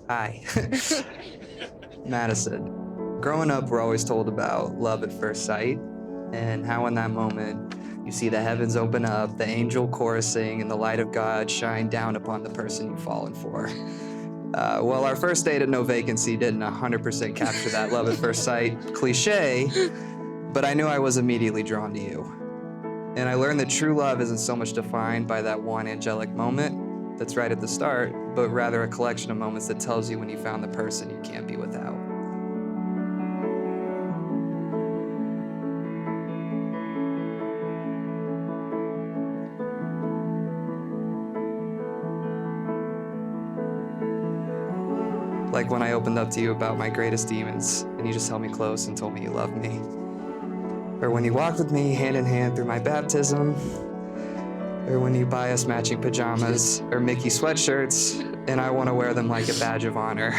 Hi. Madison. Growing up, we're always told about love at first sight and how in that moment you see the heavens open up, the angel chorusing, and the light of God shine down upon the person you've fallen for. Well, our first date at No Vacancy didn't 100% capture that love at first sight cliche, but I knew I was immediately drawn to you. And I learned that true love isn't so much defined by that one angelic moment that's right at the start, but rather a collection of moments that tells you when you found the person you can't be without. Like when I opened up to you about my greatest demons, and you just held me close and told me you loved me. Or when you walked with me hand in hand through my baptism, or when you buy us matching pajamas or Mickey sweatshirts, and I want to wear them like a badge of honor.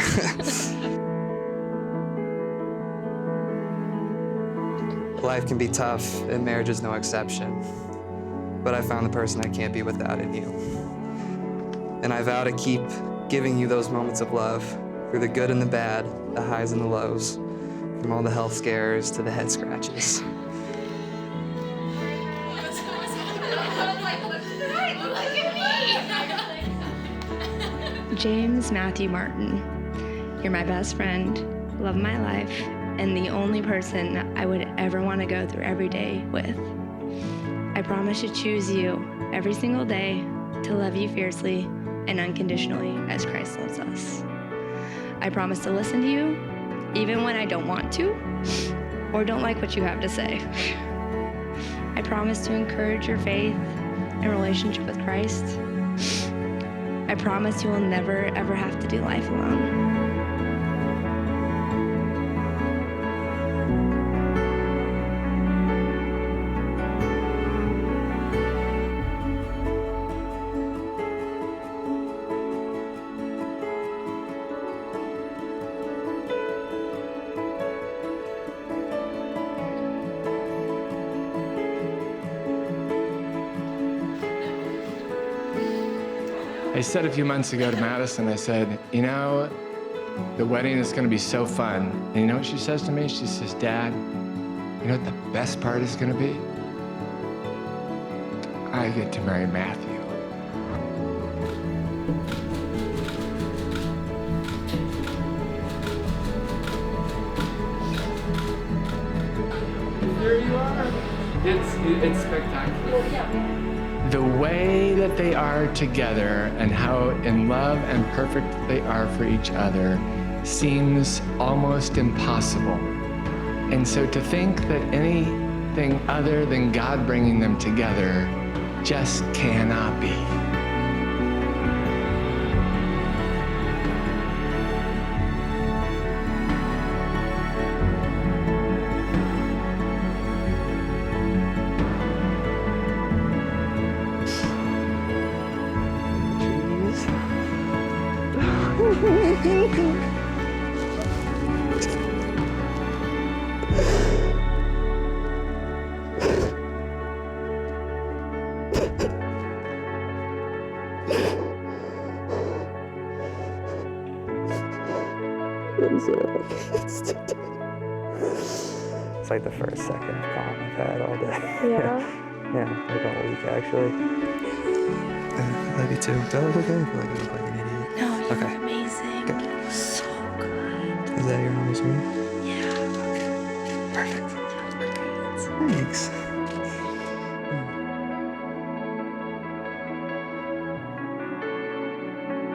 Life can be tough, and marriage is no exception. But I found the person I can't be without in you. And I vow to keep giving you those moments of love through the good and the bad, the highs and the lows, from all the health scares to the head scratches. James Matthew Martin, you're my best friend, love of my life, and the only person I would ever want to go through every day with. I promise to choose you every single day, to love you fiercely and unconditionally as Christ loves us. I promise to listen to you, even when I don't want to, or don't like what you have to say. I promise to encourage your faith and relationship with Christ. I promise you will never, ever have to do life alone. I said a few months ago to Madison, I said, you know, the wedding is going to be so fun. And you know what she says to me? She says, Dad, you know what the best part is going to be? I get to marry Matthew. There you are. It's spectacular. The way that they are together and how in love and perfect they are for each other seems almost impossible. And so to think that anything other than God bringing them together just cannot be. It's like the first second of calm I've had all day. Yeah? Yeah, like all week actually. I love you too. Do I look okay? I feel like I look like an idiot. No, you're Okay. amazing. Good. So good. Is that your honest ring? Yeah. Perfect. Great. Thanks.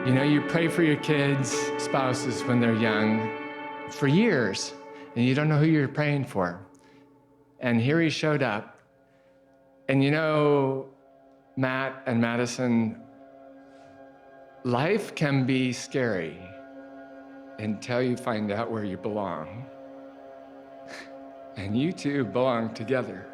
You know, you pray for your kids, spouses when they're young for years, and you don't know who you're praying for. And here he showed up. And you know, Matt and Madison, life can be scary until you find out where you belong. And you two belong together.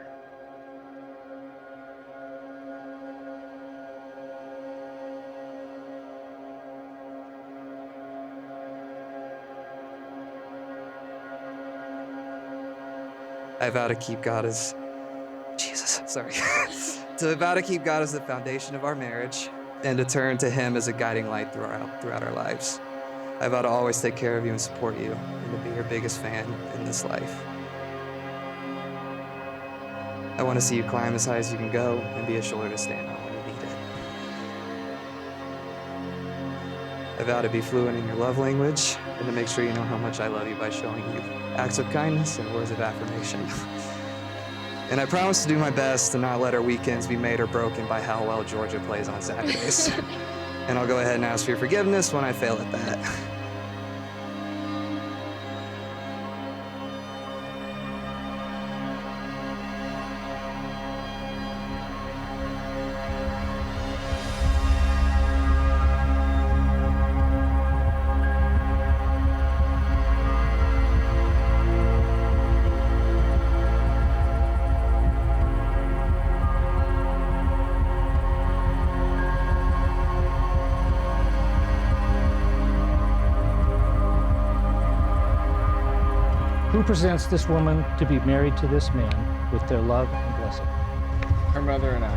I vow to keep God as, Jesus, sorry. To vow to keep God as the foundation of our marriage and to turn to Him as a guiding light throughout our lives. I vow to always take care of you and support you, and to be your biggest fan in this life. I want to see you climb as high as you can go and be a shoulder to stand on when you need it. I vow to be fluent in your love language and to make sure you know how much I love you by showing you acts of kindness and words of affirmation. And I promise to do my best to not let our weekends be made or broken by how well Georgia plays on Saturdays. And I'll go ahead and ask for your forgiveness when I fail at that. Who presents this woman to be married to this man with their love and blessing? Her mother and I.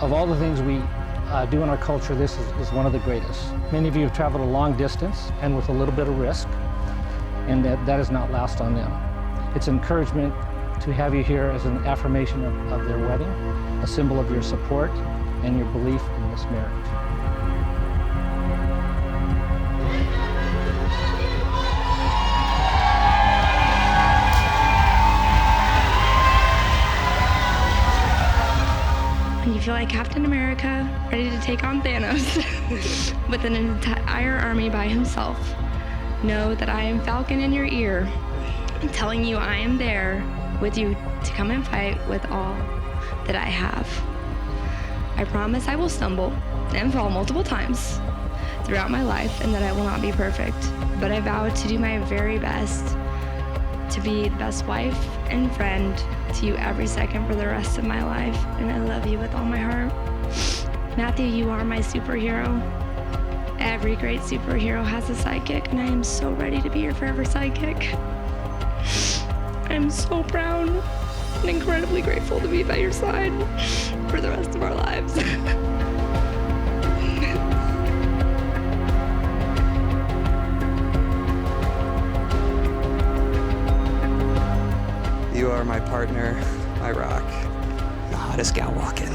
Of all the things we do in our culture, this is one of the greatest. Many of you have traveled a long distance and with a little bit of risk, and that is not lost on them. It's encouragement to have you here as an affirmation of their wedding, a symbol of your support and your belief in this marriage. You feel like Captain America, ready to take on Thanos with an entire army by himself. Know that I am Falcon in your ear, telling you I am there with you to come and fight with all that I have. I promise I will stumble and fall multiple times throughout my life and that I will not be perfect, but I vow to do my very best to be the best wife and friend to you every second for the rest of my life, and I love you with all my heart. Matthew, you are my superhero. Every great superhero has a sidekick, and I am so ready to be your forever sidekick. I am so proud and incredibly grateful to be by your side for the rest of our lives. You are my partner, my rock, the hottest gal walking.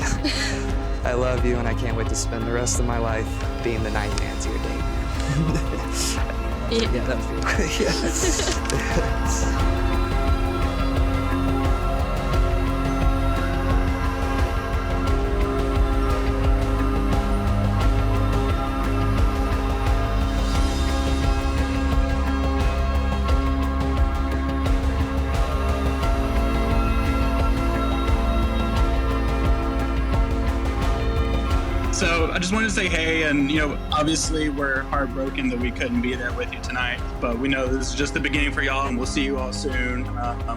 I love you, and I can't wait to spend the rest of my life being the ninth man to your date. Yeah, that's So I just wanted to say hey, and obviously we're heartbroken that we couldn't be there with you tonight, but we know this is just the beginning for y'all, and we'll see you all soon.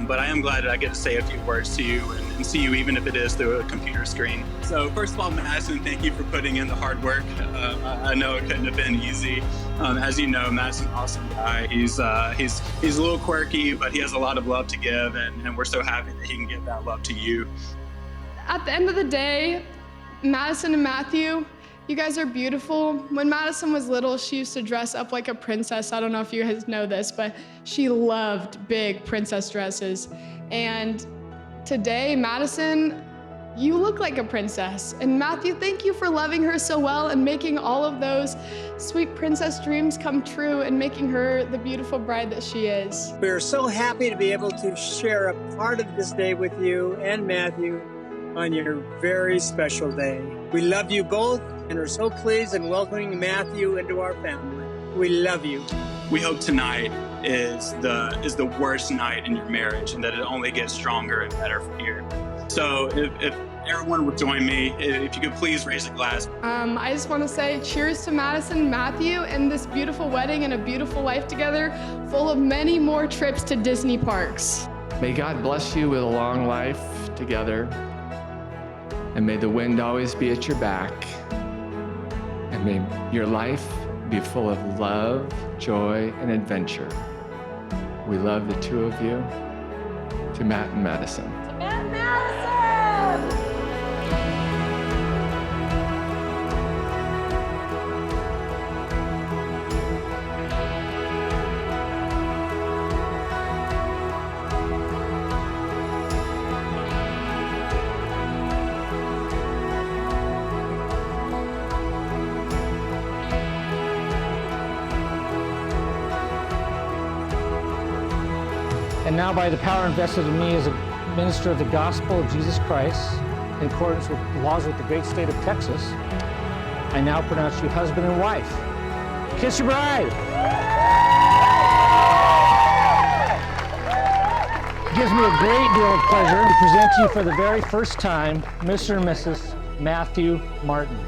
But I am glad that I get to say a few words to you and see you, even if it is through a computer screen. So first of all, Madison, thank you for putting in the hard work. I know it couldn't have been easy. As you know, Madison's an awesome guy. He's a little quirky, but he has a lot of love to give, and we're so happy that he can give that love to you. At the end of the day, Madison and Matthew, you guys are beautiful. When Madison was little, she used to dress up like a princess. I don't know if you guys know this, but she loved big princess dresses. And today, Madison, you look like a princess. And Matthew, thank you for loving her so well and making all of those sweet princess dreams come true and making her the beautiful bride that she is. We're so happy to be able to share a part of this day with you and Matthew on your very special day. We love you both and are so pleased in welcoming Matthew into our family. We love you. We hope tonight is the worst night in your marriage, and that it only gets stronger and better from here. So if everyone would join me, if you could please raise a glass. I just want to say cheers to Madison and Matthew and this beautiful wedding and a beautiful life together, full of many more trips to Disney parks. May God bless you with a long life together. And may the wind always be at your back. And may your life be full of love, joy, and adventure. We love the two of you. To Matt and Madison. To Matt and Madison! And now by the power invested in me as a minister of the gospel of Jesus Christ, in accordance with laws with the great state of Texas, I now pronounce you husband and wife. Kiss your bride. It gives me a great deal of pleasure to present to you for the very first time, Mr. and Mrs. Matthew Martin.